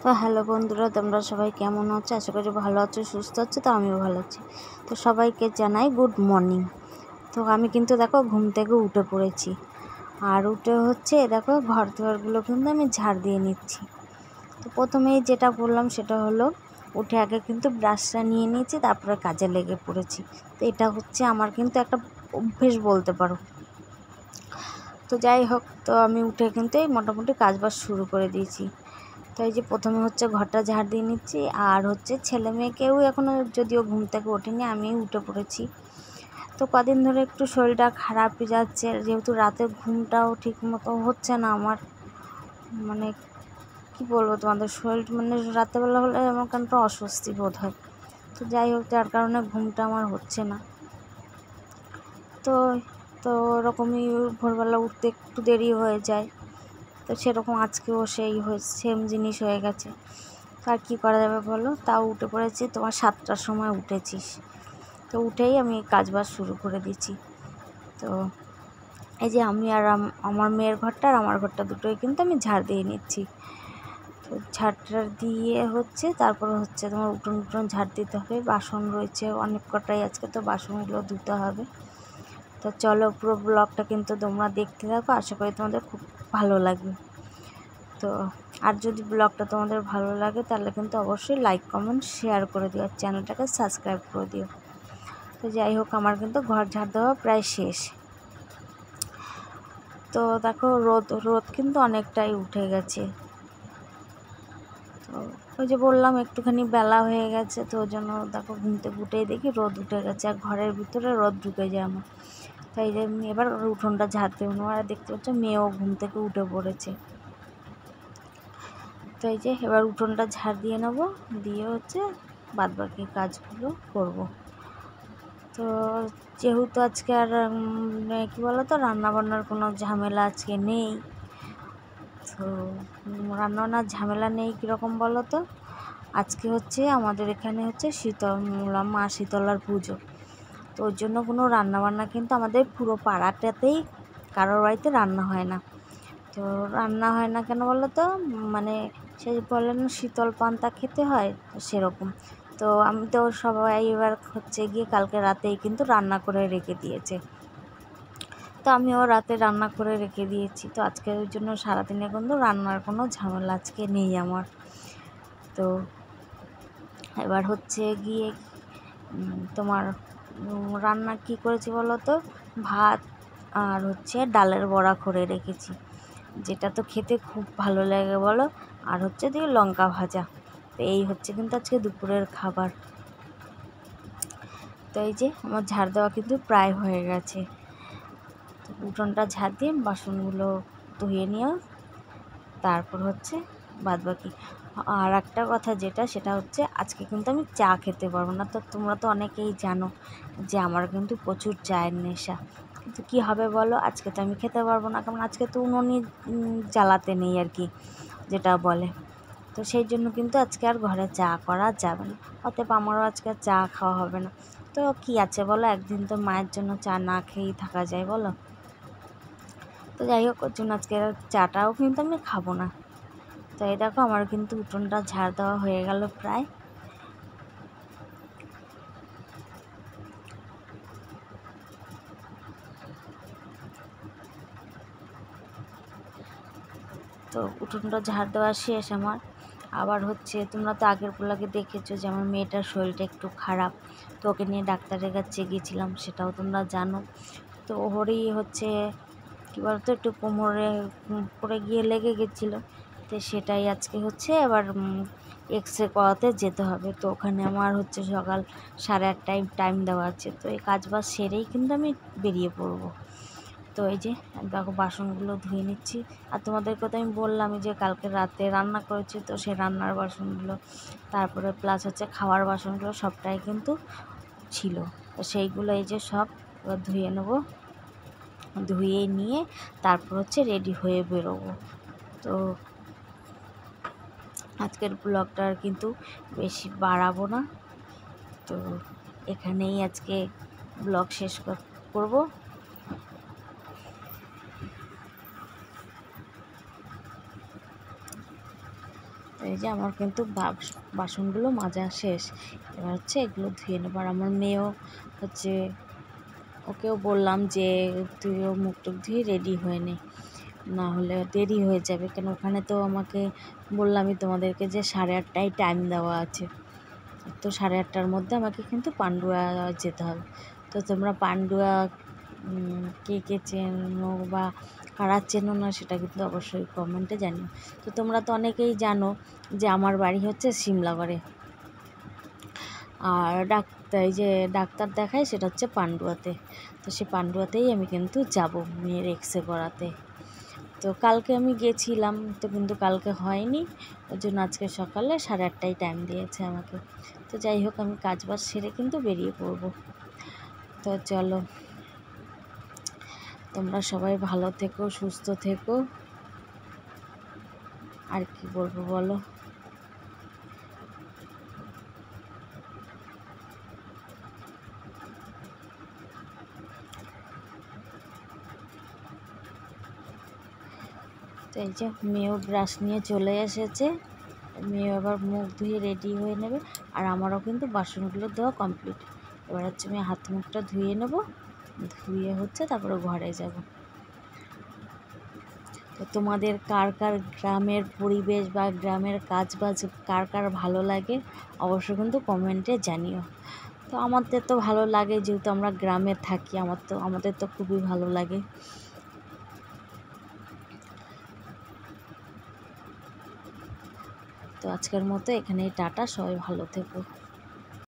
তো হ্যালো বন্ধুরা, তোমরা সবাই কেমন আছো? আশা করি ভালো আছো, সুস্থ আছো। তো আমিও ভালো আছি। তো সবাইকে জানাই গুড মর্নিং। তো আমি কিন্তু দেখো ঘুম থেকে উঠে পড়েছি, আর উঠে হচ্ছে দেখো ঘর দুয়ারগুলো কিন্তু আমি ঝাড় দিয়ে নিচ্ছি। তো প্রথমেই যেটা করলাম সেটা হলো উঠে আগে কিন্তু ব্রাশটা নিয়ে নিয়েছি, তারপরে কাজে লেগে পড়েছি। তো এটা হচ্ছে আমার কিন্তু একটা অভ্যেস বলতে পারো। তো যাই হোক, তো আমি উঠে কিন্তু এই মোটামুটি কাজবাজ শুরু করে দিয়েছি। তো এই যে প্রথমে হচ্ছে ঘরটা ঝাড় দিয়ে নিচ্ছি, আর হচ্ছে ছেলে মেয়ে কেউ এখনও যদিও ঘুম থেকে ওঠেনি, আমি উঠে পড়েছি। তো কদিন ধরে একটু শরীরটা খারাপই যাচ্ছে, যেহেতু রাতে ঘুমটাও ঠিক মতো হচ্ছে না আমার। মানে কি বলবো তোমাদের, শরীর মানে রাতেবেলা হলে আমার কেনটা অস্বস্তি বোধ হয়। তো যাই হোক, যার কারণে ঘুমটা আমার হচ্ছে না। তো তো ওরকমই ভোরবেলা উঠতে একটু দেরি হয়ে যায়। তো সেরকম আজকেও সেম জিনিস হয়ে গেছে। আর কী করা যাবে বলো, তাও উঠে পড়েছি। তোমার 7টার সময় উঠেছিস, তো উঠেই আমি কাজবাজ শুরু করে দিয়েছি। তো এই যে আমি আর আমার মেয়ের ঘরটা আর আমার ঘরটা দুটোই কিন্তু আমি ঝাড় দিয়ে নিচ্ছি। তো ঝাড়টার দিয়ে হচ্ছে তারপরে হচ্ছে তোমার উঠোন ঝাড় দিতে হবে। বাসন রয়েছে অনেক কটাই, আজকে তো বাসনগুলো ধুতে হবে। তো চলো, পুরো ব্লগটা কিন্তু তোমরা দেখতে থাকো, আশা করি তোমাদের খুব ভালো লাগবে। তো আর যদি ব্লগটা তোমাদের ভালো লাগে তাহলে কিন্তু অবশ্যই লাইক কমেন্ট শেয়ার করে দিও, আর চ্যানেলটাকে সাবস্ক্রাইব করে দিও। তো যাই হোক, আমার কিন্তু ঘর ঝাড় দেওয়া প্রায় শেষ। তো দেখো রোদ কিন্তু অনেকটাই উঠে গেছে। তো ওই যে বললাম একটুখানি বেলা হয়ে গেছে, তো ওই জন্য দেখো ঘুম থেকে উঠেই দেখি রোদ উঠে গেছে, আর ঘরের ভিতরে রোদ ঢুকে যায় আমার। তাই যে এবার উঠোনটা ঝাড়তে হলো, আর দেখতে পাচ্ছ মেয়েও ঘুম থেকে উঠে পড়েছে। তো এই যে এবার উঠোনটা ঝাড় দিয়ে নেবো, দিয়ে হচ্ছে বাদবাকি কাজগুলো করব। তো যেহেতু আজকে আর কী বলো তো, রান্নাবান্নার কোনো ঝামেলা আজকে নেই। তো রান্নাবান্নার ঝামেলা নেই কীরকম বলো তো, আজকে হচ্ছে আমাদের এখানে হচ্ছে মা শীতলার পুজো। তো ওর জন্য কোনো রান্নাবান্না কিন্তু আমাদের পুরো পাড়াটাতেই কারোর বাড়িতে রান্না হয় না। তো রান্না হয় না কেন বলো তো, মানে সে বলে না শীতল পান্তা খেতে হয়, তো সেরকম। তো আমি তো সবাই এবার হচ্ছে গিয়ে কালকে রাতেই কিন্তু রান্না করে রেখে দিয়েছে। তো আমিও রাতে রান্না করে রেখে দিয়েছি। তো আজকে ওই জন্য সারাদিনে কিন্তু রান্নার কোনো ঝামেলা আজকে নেই আমার। তো এবার হচ্ছে গিয়ে তোমার রান্না কি করেছি বলো তো, ভাত আর হচ্ছে ডালের বড়া করে রেখেছি, যেটা তো খেতে খুব ভালো লাগে বলো। আর হচ্ছে দিয়ে লঙ্কা ভাজা। তো এই হচ্ছে কিন্তু আজকে দুপুরের খাবার। তো এই যে আমার ঝাড় দেওয়া কিন্তু প্রায় হয়ে গেছে। উঠোনটা ঝাড় দিয়ে বাসনগুলো ধুয়ে নিও, তারপর হচ্ছে বাদবাকি। আর একটা কথা সেটা হচ্ছে আজকে কিন্তু আমি চা খেতে পারবো না। তো তোমরা তো অনেকেই জানো যে আমার কিন্তু প্রচুর চায়ের নেশা। কিন্তু কী হবে বলো, আজকে তো আমি খেতে পারবো না, কারণ আজকে তো উনুনই জ্বালাতে নেই আর কি, যেটা বলে। তো সেই জন্য কিন্তু আজকে আর ঘরে চা করা যাবে না, অতএব আমারও আজকে চা খাওয়া হবে না। তো কি আছে বলো, একদিন তো মায়ের জন্য চা না খেয়েই থাকা যায় বলো। তো যাই হোক, ওর জন্য আজকে চাটাও কিন্তু আমি খাবো না। তো এই দেখো আমার কিন্তু উঠোনটা ঝাড় দেওয়া হয়ে গেল প্রায়। তো উঠোনটা ঝাড় দেওয়া শেষ আমার। আবার হচ্ছে তোমরা তো আগের ব্লগে দেখেছো যে আমার মেয়েটার শরীরটা একটু খারাপ, তো ওকে নিয়ে ডাক্তারের কাছে গিয়েছিলাম, সেটাও তোমরা জানো। তো ওরই হচ্ছে কী বলতো, একটু কোমরে পড়ে গিয়ে লেগে গেছিলো। তো সেটাই আজকে হচ্ছে এবার এক্সরে করাতে যেতে হবে। তো ওখানে আমার হচ্ছে সকাল 8:30 টাইম দেওয়া আছে। তো এই কাজবাজ সেরেই কিন্তু আমি বেরিয়ে পড়বো। তো এই যে দেখো বাসনগুলো ধুয়ে নিচ্ছি। আর তোমাদেরকে তো আমি বললামই যে কালকে রাতে রান্না করেছি, তো সেই রান্নার বাসনগুলো, তারপরে প্লাস হচ্ছে খাওয়ার বাসনগুলো সবটাই কিন্তু ছিল। তো সেইগুলো এই যে সব ধুয়ে নেবো, ধুয়ে নিয়ে তারপর হচ্ছে রেডি হয়ে বেরোবো। তো আজকের ব্লগটা কিন্তু বেশি বাড়াবো না, তো এখানেই আজকে ব্লগ শেষ করবো। এই যে আমার কিন্তু বাসনগুলো মাজা শেষ। এবার হচ্ছে এগুলো ধুয়ে নেব। আর আমার মেয়েও হচ্ছে, ওকেও বললাম যে তুইও মুখ টুক ধুয়ে রেডি হয়ে নে, না হলে দেরি হয়ে যাবে। কেন ওখানে তো আমাকে বললামই তোমাদেরকে যে 8:30টায় টাইম দেওয়া আছে। তো 8:30টার মধ্যে আমাকে কিন্তু পান্ডুয়া যেতে হবে। তো তোমরা পান্ডুয়া কে কে চেনো বা কারা চেনো না সেটা কিন্তু অবশ্যই কমেন্টে জানিও। তো তোমরা তো অনেকেই জানো যে আমার বাড়ি হচ্ছে সিমলাগড়ে, আর এই যে ডাক্তার দেখায় সেটা হচ্ছে পান্ডুয়াতে। তো সেই পান্ডুয়াতেই আমি কিন্তু যাব মেয়ের এক্সরে করাতে। তো কালকে আমি গেছিলাম, তো কিন্তু কালকে হয়নি, ওই জন্য আজকে সকালে 8:30টায় টাইম দিয়েছে আমাকে। তো যাই হোক, আমি কাজ বাজ সেরে কিন্তু বেরিয়ে পড়ব। তো চলো, তোমরা সবাই ভালো থেকো, সুস্থ থেকো, আর কি বলবো বলো। তো এই যে মেয়েও ব্রাশ নিয়ে চলে এসেছে, মেয়ে আবার মুখ ধুয়ে রেডি হয়ে নেবে। আর আমারও কিন্তু বাসনগুলো ধোয়া কমপ্লিট। এবার হচ্ছে আমি হাত মুখটা ধুয়ে নেব, ধুয়ে হচ্ছে তারপরে ঘরে যাব। তো তোমাদের কার কার গ্রামের পরিবেশ বা গ্রামের কাজ বাজ কার কার ভালো লাগে অবশ্যই কিন্তু কমেন্টে জানিও। তো আমাদের তো ভালো লাগে, যেহেতু আমরা গ্রামে থাকি, আমাদের তো খুবই ভালো লাগে। তো আজকের মতো এখানেই টাটা, সবাই ভালো থেকো।